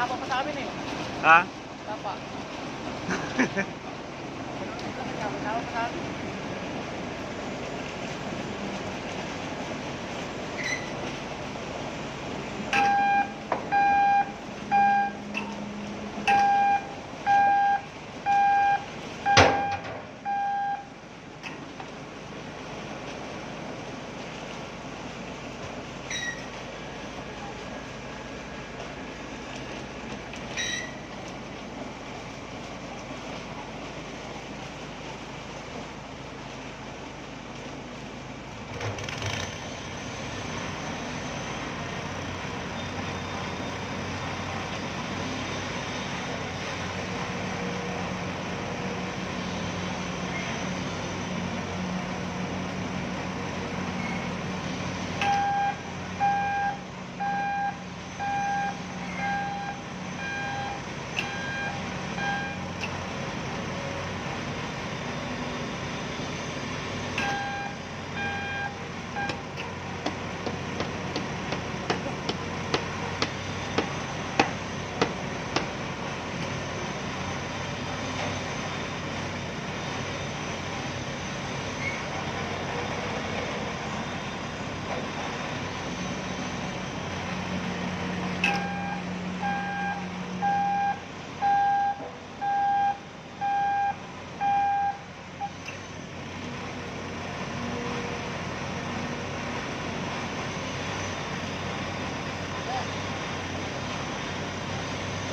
Tapa pa sa amin eh. Ha? Tapa. Tapa pa sa amin.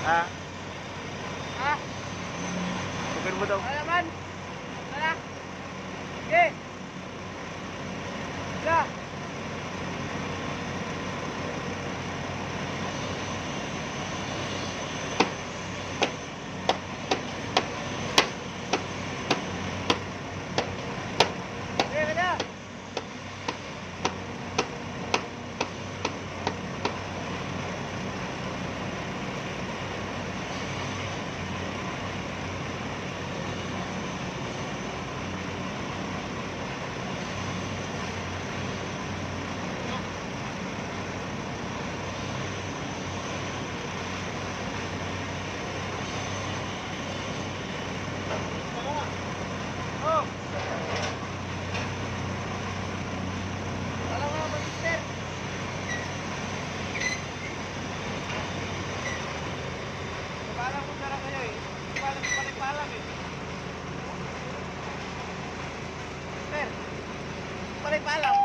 Ha? Ha? Tukin mo daw. Ano naman? Tara. Sige. Sige. Sige, kada. Oh. Alam nga, magister. Palang mo sarang kayo eh. Palang mo palang eh. Mister, palang.